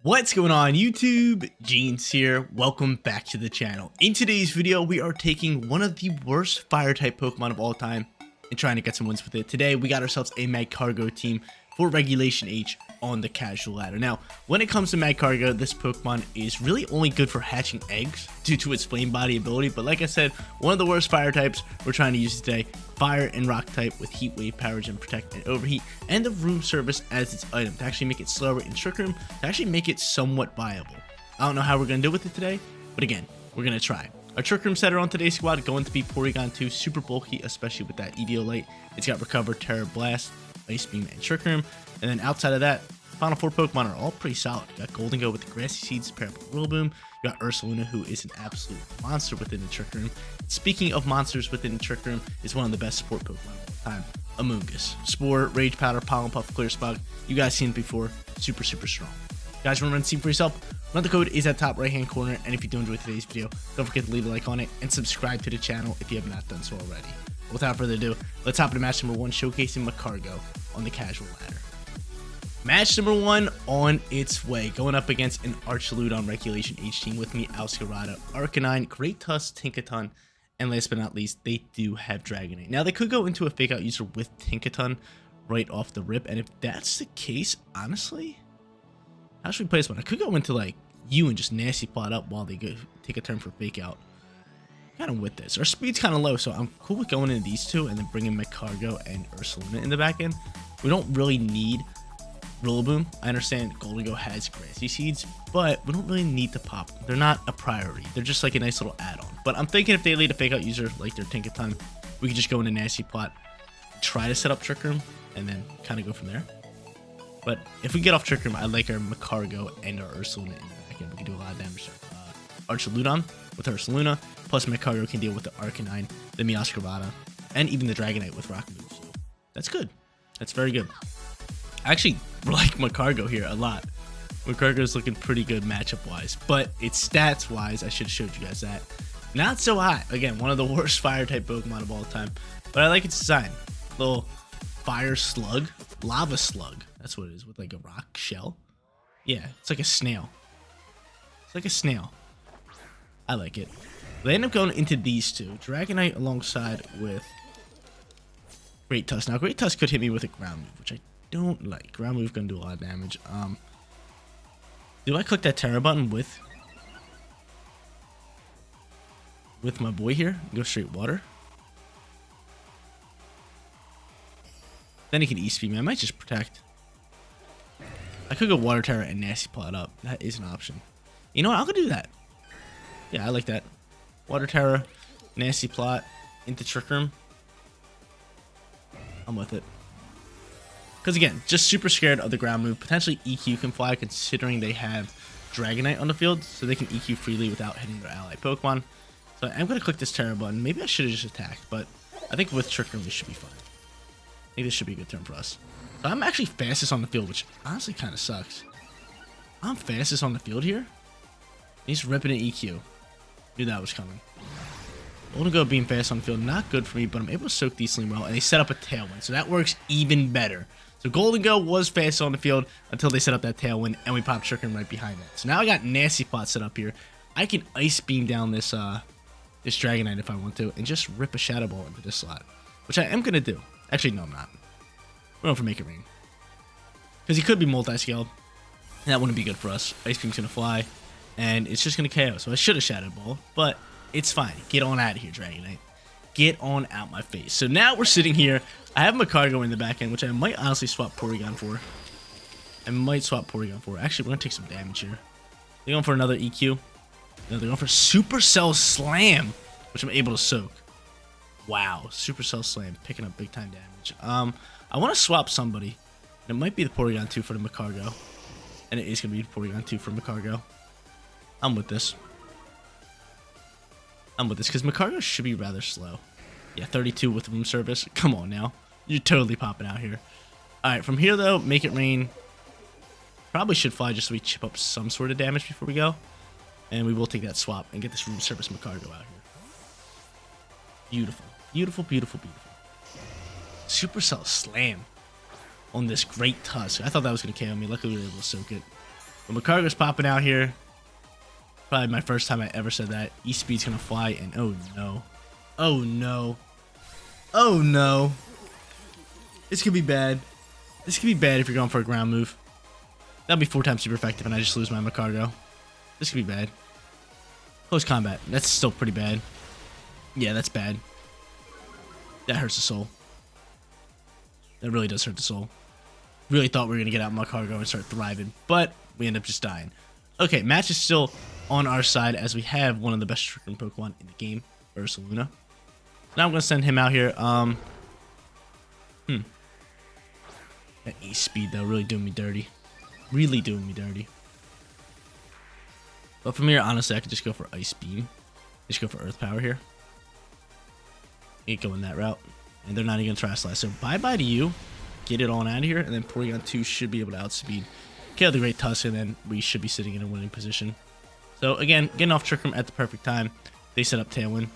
What's going on YouTube? Jeans here. Welcome back to the channel. In today's video, we are taking one of the worst fire type Pokemon of all time and trying to get some wins with it. Today, we got ourselves a Magcargo team for Regulation H on the casual ladder. Now, when it comes to Magcargo, this Pokemon is really only good for hatching eggs due to its flame body ability. But like I said, one of the worst fire types we're trying to use today. Fire and rock type with heat wave, power gem, protect, and overheat, and the room service as its item to actually make it slower in trick room, to actually make it somewhat viable. I don't know how we're going to do with it today, but again, we're going to try. Our trick room setter on today's squad going to be Porygon 2, super bulky, especially with that EDO light. It's got Recover, Terra, Blast, Ice Beam, and Trick Room. And then outside of that, final four Pokemon are all pretty solid. You got Golden Go with the Grassy Seeds, paired with Rillaboom. You got Ursaluna, who is an absolute monster within the Trick Room. Speaking of monsters within the Trick Room, is one of the best support Pokemon of all time. Amoonguss. Spore, Rage Powder, Pollen Puff, Clear Spog. You guys seen it before. Super strong. Guys, want to run the team for yourself? Run the code is at top right hand corner. And if you do enjoy today's video, don't forget to leave a like on it and subscribe to the channel if you have not done so already. Without further ado, let's hop into match number 1, showcasing Magcargo on the casual ladder. Match number 1 on its way, going up against an Archaludon Regulation H team with me, Altaria, Arcanine, Great Tusk, Tinkaton, and last but not least, they do have Dragonite. Now, they could go into a fake out user with Tinkaton right off the rip, and if that's the case, honestly, how should we play this one? I could go into like you and just nasty plot up while they go take a turn for fake out. Kind of with this. Our speed's kind of low, so I'm cool with going into these two and then bringing Magcargo and Ursaluna in the back end. We don't really need Rillaboom. I understand Golden Go has Grassy Seeds, but we don't really need to pop them. They're not a priority. They're just like a nice little add-on. But I'm thinking if they lead a fake out user like their Tinkaton, we could just go into Nasty Plot, try to set up Trick Room, and then kind of go from there. But if we get off Trick Room, I like our Magcargo and our Ursaluna in the back end. We can do a lot of damage to Archaludon with Ursaluna, plus Magcargo can deal with the Arcanine, the Meowscarada, and even the Dragonite with Rock Move. So that's good. That's very good. I actually like Magcargo here a lot. Magcargo is looking pretty good matchup-wise, but its stats-wise, I should have showed you guys that. Not so hot. Again, one of the worst fire-type Pokemon of all time, but I like its design. Little fire slug, lava slug. That's what it is, with like a rock shell. Yeah, it's like a snail. It's like a snail. I like it. They end up going into these two. Dragonite alongside with Great Tusk. Now, Great Tusk could hit me with a ground move, which I don't like. Ground move gonna do a lot of damage. Do I click that Terra button with my boy here and go straight water? Then he can E-Speed me. I might just protect. I could go Water Terra and Nasty Plot up. That is an option. You know what? I'm gonna do that. Yeah, I like that. Water Terra, Nasty Plot, into Trick Room. I'm with it. Because again, just super scared of the ground move. Potentially EQ can fly considering they have Dragonite on the field, so they can EQ freely without hitting their ally Pokemon. So I'm going to click this Terra button. Maybe I should have just attacked, but I think with Trick Room this should be fine. I think this should be a good turn for us. So I'm actually fastest on the field, which honestly kind of sucks. I'm fastest on the field here. He's ripping an EQ. Knew that was coming. Golden Go being fast on the field, not good for me, but I'm able to soak decently well, and they set up a Tailwind, so that works even better. So Golden Go was fast on the field until they set up that Tailwind, and we popped Trick Room right behind that. So now I got Nasty Plot set up here. I can Ice Beam down this this Dragonite if I want to, and just rip a Shadow Ball into this slot, which I am going to do. Actually, no, I'm not. We're going for Make It Rain. Because he could be multi-scaled, and that wouldn't be good for us. Ice Beam's going to fly, and it's just going to KO. So I should have Shadow Ball, but it's fine. Get on out of here, Dragonite. Get on out my face. So now we're sitting here. I have Magcargo in the back end, which I might honestly swap Porygon for. Actually, we're going to take some damage here. They're going for another EQ. No, they're going for Supercell Slam, which I'm able to soak. Wow, Supercell Slam, picking up big time damage. I want to swap somebody. It might be the Porygon 2 for the Magcargo. And it is going to be the Porygon 2 for Magcargo. I'm with this. Because Magcargo should be rather slow. Yeah, 32 with room service. Come on now. You're totally popping out here. Alright, from here though, Make It Rain. Probably should fly just so we chip up some sort of damage before we go. And we will take that swap and get this room service Magcargo out here. Beautiful. Beautiful, beautiful, beautiful. Supercell Slam on this Great Tusk. I thought that was going to KO me. Luckily we were able to soak it. But Magcargo's popping out here. Probably my first time I ever said that. E-Speed's gonna fly, and oh no. Oh no. Oh no. This could be bad. This could be bad if you're going for a ground move. That'll be 4 times super effective, and I just lose my Magcargo. This could be bad. Close combat. That's still pretty bad. Yeah, that's bad. That hurts the soul. That really does hurt the soul. Really thought we were going to get out Magcargo and start thriving, but we end up just dying. Okay, match is still on our side as we have one of the best Trick Room Pokemon in the game, Ursaluna. Now I'm going to send him out here. That E-Speed, though, really doing me dirty. Really doing me dirty. But from here, honestly, I could just go for Ice Beam. Just go for Earth Power here. Ain't going that route. And they're not even going to Terastallize. So bye-bye to you. Get it on out of here. And then Porygon 2 should be able to outspeed KO the Great Tusk. And then we should be sitting in a winning position. So again, getting off Trick Room at the perfect time. They set up Tailwind.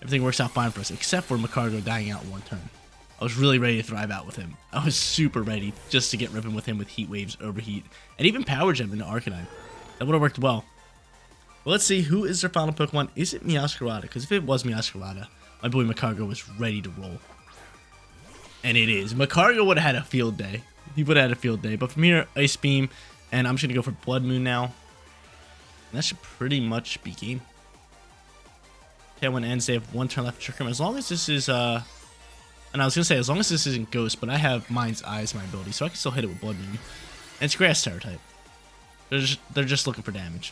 Everything works out fine for us, except for Magcargo dying out in 1 turn. I was really ready to thrive out with him. I was super ready just to get ripping with him with Heat Waves, Overheat, and even Power Gem into Arcanine. That would have worked well. Well, let's see, who is their final Pokemon? Is it Meowscarada? Because if it was Meowscarada, my boy Magcargo was ready to roll. And it is. Magcargo would have had a field day. He would have had a field day. But from here, Ice Beam, and I'm just going to go for Blood Moon now. And that should pretty much be game. Okay, when it ends, they have 1 turn left to Trick Room. As long as this is, and I was going to say, as long as this isn't Ghost, but I have Mind's Eye as my ability, so I can still hit it with Blood Moon. And it's Grass Terror type. They're just looking for damage.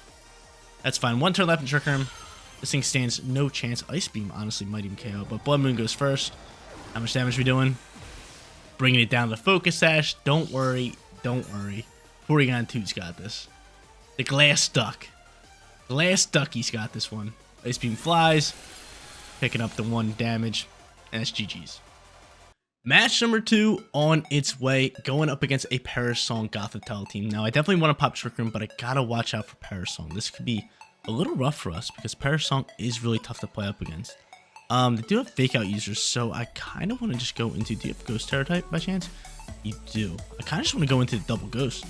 That's fine. 1 turn left in Trick Room. This thing stands no chance. Ice Beam, honestly, might even KO, but Blood Moon goes first. How much damage are we doing? Bringing it down to Focus Sash. Don't worry. Don't worry. Porygon 2's got this. The Glass Duck. Glass Ducky's got this one. Ice Beam flies. Picking up the 1 damage. And that's GG's. Match number 2 on its way, going up against a Parasong Gothitelle team. Now, I definitely want to pop Trick Room, but I gotta watch out for Parasong. This could be a little rough for us because Parasong is really tough to play up against. They do have Fake Out users, so I kind of want to just go into... Do you have Ghost Terror type by chance? You do. I kind of just want to go into Double Ghost.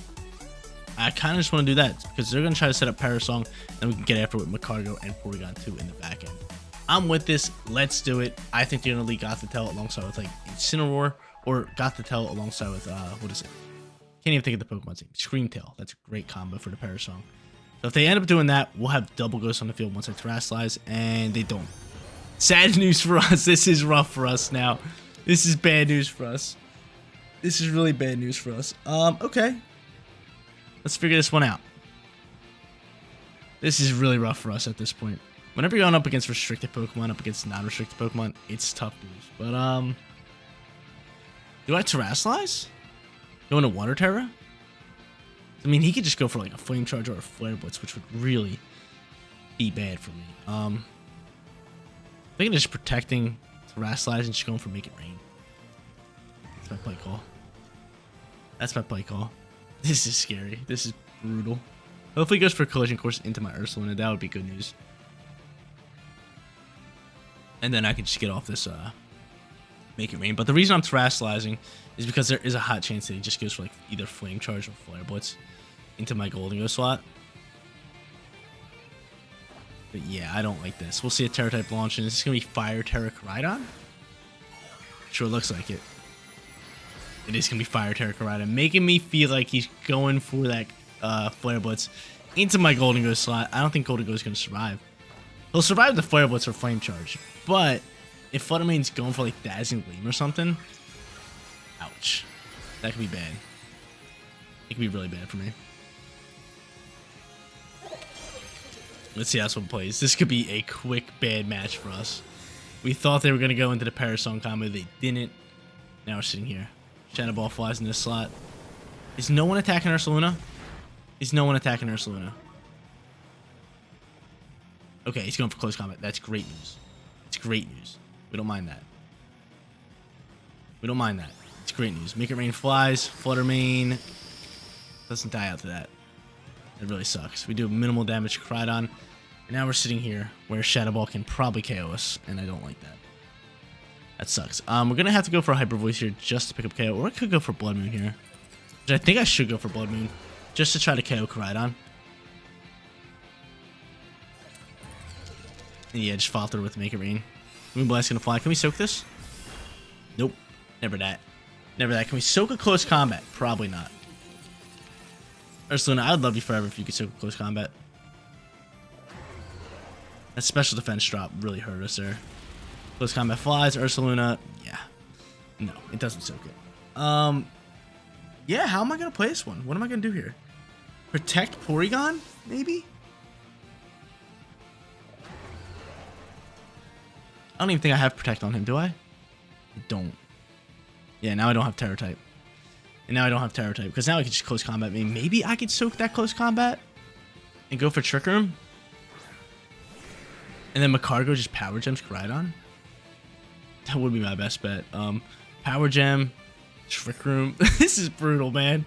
I kind of just want to do that because they're going to try to set up Parasong, and we can get after with Magcargo and Porygon 2 in the back end. I'm with this. Let's do it. I think they're going to lead Gothitelle alongside with like Incineroar or Gothitelle alongside with, what is it? Can't even think of the Pokemon's name. Screamtail. That's a great combo for the Parasong. So if they end up doing that, we'll have Double Ghost on the field once I Terastallize, and they don't. Sad news for us. This is rough for us now. This is bad news for us. This is really bad news for us. Okay. Let's figure this one out. This is really rough for us at this point. Whenever you're going up against restricted Pokemon, up against non-restricted Pokemon, it's tough news. But, do I Terastallize? Go into Water Terra? I mean, he could just go for, like, a Flame Charge or a Flare Blitz, which would really be bad for me. I think just protecting Terastallize and just going for Make It Rain. That's my play call. That's my play call. This is scary. This is brutal. Hopefully he goes for Collision Course into my Ursaluna. That would be good news. And then I could just get off this Make It Rain. But the reason I'm Terastallizing is because there is a hot chance that he just goes for like either Flame Charge or Flare Blitz into my Golden Ghost slot. But yeah, I don't like this. We'll see a Terra type launch, and is this going to be Fire Terra Koraidon? Sure looks like it. It is going to be Fire Terra Koraidon, making me feel like he's going for that Flare Blitz into my Golden Ghost slot. I don't think Golden Ghost is going to survive. He'll survive the Flare Blitz or Flame Charge, but if Fluttermane's going for like Dazzling Gleam or something, ouch. That could be bad. It could be really bad for me. Let's see how this one plays. This could be a quick bad match for us. We thought they were going to go into the Parasong combo. They didn't. Now we're sitting here. Shadow Ball flies in this slot. Is no one attacking Ursaluna? Is no one attacking Ursaluna? Okay, he's going for close combat. That's great news. It's great news. We don't mind that. We don't mind that. It's great news. Make It Rain flies. Fluttermane doesn't die out to that. It really sucks. We do minimal damage to Koraidon. And now we're sitting here where Shadow Ball can probably KO us, and I don't like that. That sucks. We're going to have to go for a Hyper Voice here just to pick up KO, or I could go for Blood Moon here. Which I think I should go for Blood Moon. just to try to KO Miraidon. And yeah, just follow through with Make It Rain. Moonblast gonna fly. Can we soak this? Nope. Never that. Never that. Can we soak a close combat? Probably not. Ursaluna, I would love you forever if you could soak a close combat. That special defense drop really hurt us there. Close combat flies. Ursaluna, yeah. No, it doesn't soak it. Yeah, how am I gonna play this one? What am I gonna do here? Protect Porygon, maybe? I don't even think I have Protect on him, do I? I don't. Yeah, now I don't have Terror type. And now I don't have Terror type, because now I can just close combat me. Maybe I could soak that close combat and go for Trick Room. And then Magcargo just Power Gems Miraidon. That would be my best bet. Power Gem, Trick Room. This is brutal, man.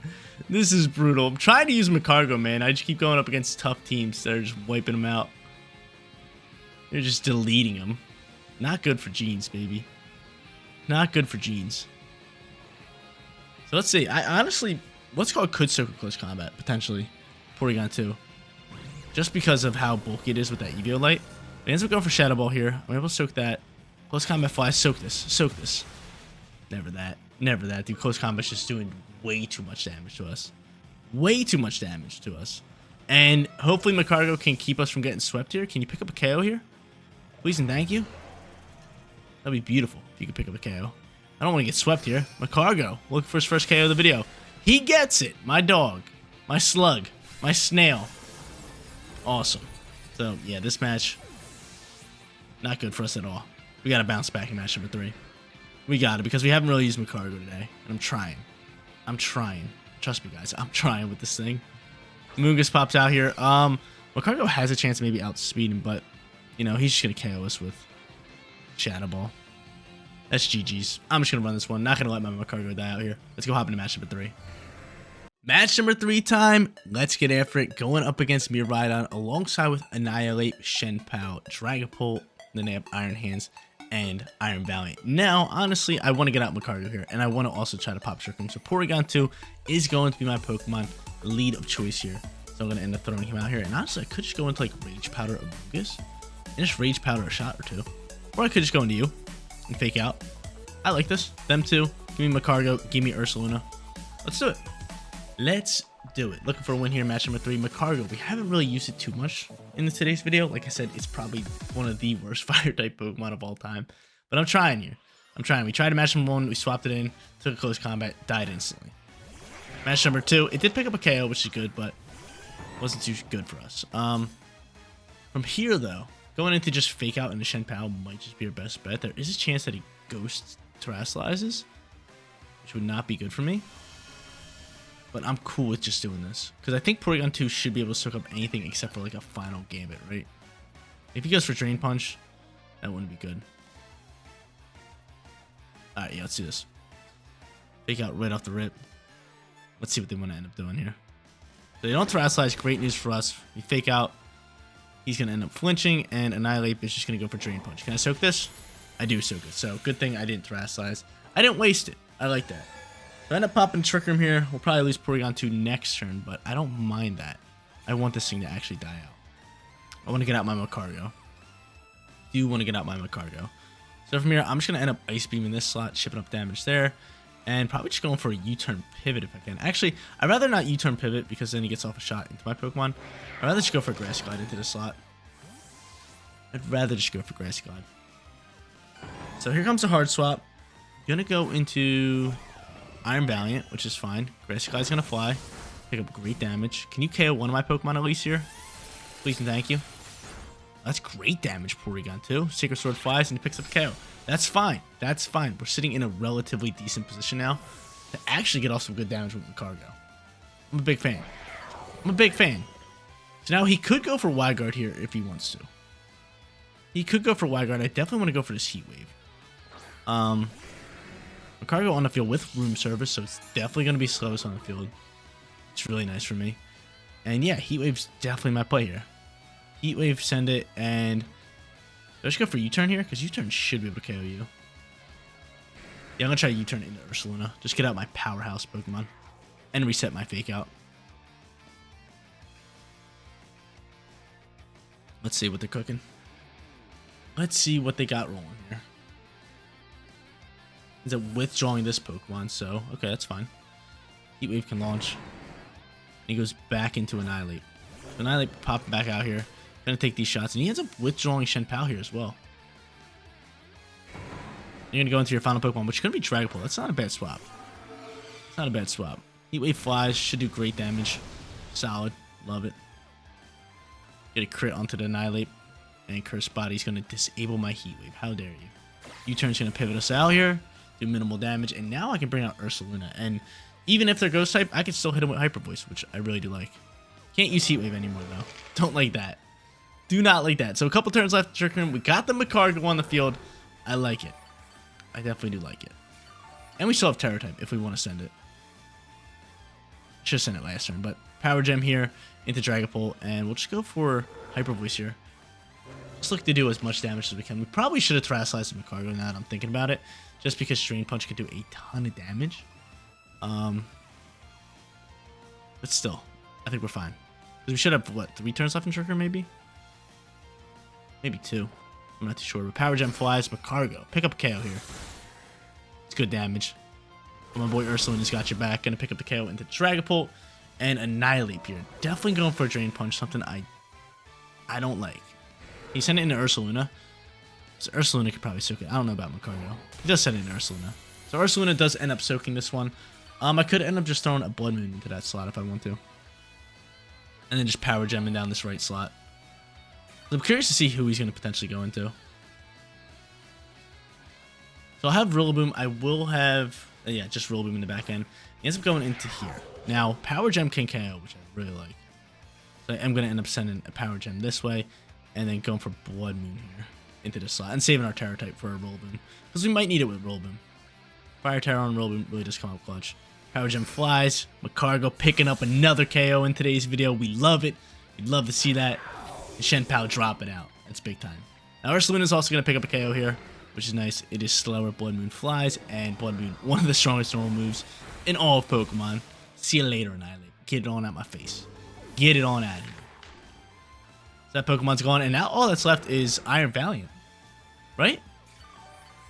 This is brutal. I'm trying to use Magcargo, man. I just keep going up against tough teams that are just wiping them out. They're just deleting them. Not good for Jeans, baby. Not good for Jeans. So let's see. I honestly, what's called could soak a close combat, potentially. Porygon 2. Just because of how bulky it is with that Eevee Light. It ends up going for Shadow Ball here. I'm able to soak that. Close combat fly. Soak this. Soak this. Never that. Never that. Dude, close combat's just doing way too much damage to us. Way too much damage to us. And hopefully Magcargo can keep us from getting swept here. Can you pick up a KO here? Please and thank you. That'd be beautiful if you could pick up a KO. I don't want to get swept here. Magcargo, looking for his first KO of the video. He gets it. My dog. My slug. My snail. Awesome. So, yeah, this match, not good for us at all. We got to bounce back in match number 3. We got it, because we haven't really used Magcargo today. And I'm trying. I'm trying. Trust me, guys. I'm trying with this thing. Moongus pops out here. Magcargo has a chance to maybe outspeed him, but, you know, he's just going to KO us with Shadow Ball. That's GG's. I'm just going to run this one. Not going to let my Magcargo die out here. Let's go hop into match number 3. Match number 3 time. Let's get after it. Going up against Miraidon alongside with Annihilate, Shenpao, Dragapult, then they have Iron Hands, and Iron Valiant. Now, honestly, I want to get out Magcargo here, and I want to also try to pop Trick Room. So Porygon 2 is going to be my Pokemon lead of choice here. So I'm going to end up throwing him out here. And honestly, I could just go into like Rage Powder of Moongus and just Rage Powder a shot or two. Or I could just go into you and fake out. I like this. Them two. Give me Magcargo. Give me Ursaluna. Let's do it. Let's do it. Looking for a win here. Match number 3. Magcargo. We haven't really used it too much in today's video. Like I said, it's probably one of the worst fire type Pokemon of all time. But I'm trying here. I'm trying. We tried to match number 1. We swapped it in. Took a close combat. Died instantly. Match number 2. It did pick up a KO, which is good, but wasn't too good for us. From here, though, going into just fake out into Shenpao might just be our best bet. There is a chance that he Ghost Terrestrializes, which would not be good for me. But I'm cool with just doing this, because I think Porygon 2 should be able to soak up anything except for like a final Gambit, right? If he goes for Drain Punch, that wouldn't be good. Alright, yeah, let's do this. Fake out right off the rip. Let's see what they want to end up doing here. So they don't Terrestrialize, great news for us. We fake out. He's going to end up flinching, and Annihilate is just going to go for Drain Punch. Can I soak this? I do soak it, so good thing I didn't Terrestrialize. I didn't waste it. I like that. So I end up popping Trick Room here. We'll probably lose Porygon 2 next turn, but I don't mind that. I want this thing to actually die out. I want to get out my Magcargo. Do want to get out my Magcargo. So from here, I'm just going to end up Ice Beam in this slot, shipping up damage there, and probably just going for a U-turn pivot if I can. Actually, I'd rather not U-turn pivot, because then he gets off a shot into my Pokemon. I'd rather just go for Grass Glide into the slot. I'd rather just go for Grass Glide. So here comes a hard swap. Gonna go into Iron Valiant, which is fine. Grass Glide's gonna fly. Pick up great damage. Can you KO one of my Pokemon at least here? Please and thank you. That's great damage, Porygon 2. Sacred Sword flies and he picks up a KO. That's fine. That's fine. We're sitting in a relatively decent position now to actually get off some good damage with Magcargo. I'm a big fan. I'm a big fan. So now he could go for Wide Guard here if he wants to. He could go for Wide Guard. I definitely want to go for this Heat Wave. Magcargo on the field with Room Service, so it's definitely going to be slowest on the field. It's really nice for me. And yeah, Heat Wave's definitely my play here. Heat Wave, send it, and do I just go for U-turn here? Because U-turn should be able to KO you. Yeah, I'm going to try U-turn into Ursaluna. Just get out my powerhouse Pokemon and reset my fake out. Let's see what they're cooking. Let's see what they got rolling here. Is it withdrawing this Pokemon? So, okay, that's fine. Heat Wave can launch. And he goes back into Annihilate. So Annihilate popping back out here. Gonna take these shots. And he ends up withdrawing Shenpao here as well. You're gonna go into your final Pokemon, which is gonna be Dragapult. That's not a bad swap. It's not a bad swap. Heat Wave flies. Should do great damage. Solid. Love it. Get a crit onto the Annihilate. And Curse Body's going to disable my Heat Wave. How dare you. U-Turn's going to pivot us out here. Do minimal damage. And now I can bring out Ursaluna. And even if they're Ghost type, I can still hit them with Hyper Voice, which I really do like. Can't use Heat Wave anymore, though. Don't like that. Do not like that. So a couple turns left to Trick Room. We got the Magcargo on the field. I like it. I definitely do like it. And we still have Terror type if we want to send it. Should have sent it last turn. But Power Gem here into Dragapult. And we'll just go for Hyper Voice here. Let's look to do as much damage as we can. We probably should have Terrasized the Magcargo now that I'm thinking about it. Just because Drain Punch can do a ton of damage. But still, I think we're fine. Because we should have, what, 3 turns left in Trick Room, maybe? Maybe 2. I'm not too sure. But Power Gem flies, Magcargo. Pick up a KO here. It's good damage. But my boy Ursaluna's got your back. Gonna pick up the KO into Dragapult and Annihilate here. Definitely going for a Drain Punch, something I don't like. He sent it into Ursaluna. So Ursaluna could probably soak it. I don't know about Magcargo. He does send it into Ursaluna. So Ursaluna does end up soaking this one. I could end up just throwing a Blood Moon into that slot if I want to. And then just Power Gemming down this right slot. So I'm curious to see who he's going to potentially go into. So I'll have Rillaboom. I will have, yeah, just Rillaboom in the back end. He ends up going into here. Now, Power Gem can KO, which I really like. So I'm going to end up sending a Power Gem this way. And then going for Blood Moon here into the slot. And saving our Terror type for a Rillaboom. Because we might need it with Rillaboom. Fire Terror on Rillaboom really does come up clutch. Power Gem flies. Magcargo picking up another KO in today's video. We love it. We'd love to see that. And Shenpao dropping out. That's big time. Now Ursaluna is also going to pick up a KO here. Which is nice. It is slower. Blood Moon flies. And Blood Moon, one of the strongest normal moves in all of Pokemon. See you later, Annihilate. Get it on out my face. Get it on out of here. So that Pokemon's gone, and now all that's left is Iron Valiant, right?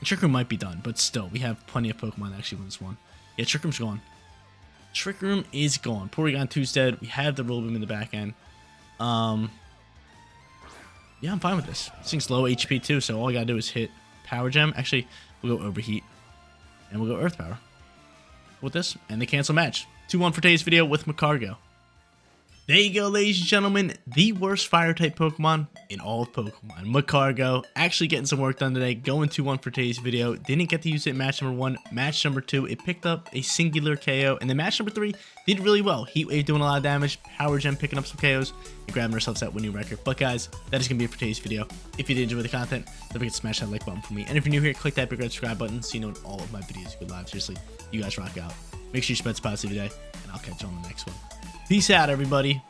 Trick Room might be done, but still, we have plenty of Pokemon that actually win this one. Yeah, Trick Room's gone. Trick Room is gone. Porygon 2's dead. We have the Rillaboom in the back end. Yeah, I'm fine with this. This thing's low HP too, so all I gotta do is hit Power Gem. Actually, we'll go Overheat, and we'll go Earth Power with this, and they cancel match. 2-1 for today's video with Magcargo. There you go, ladies and gentlemen, the worst Fire-type Pokemon in all of Pokemon. Magcargo, actually getting some work done today, going 2-1 for today's video. Didn't get to use it in match number 1. Match number 2, it picked up a singular KO. And then match number 3, did really well. Heat Wave doing a lot of damage, Power Gem picking up some KOs, and grabbing ourselves that winning record. But guys, that is going to be it for today's video. If you did enjoy the content, don't forget to smash that like button for me. And if you're new here, click that big red subscribe button so you know when all of my videos go live. Seriously, you guys rock out. Make sure you spread some positivity today, and I'll catch you on the next one. Peace out, everybody.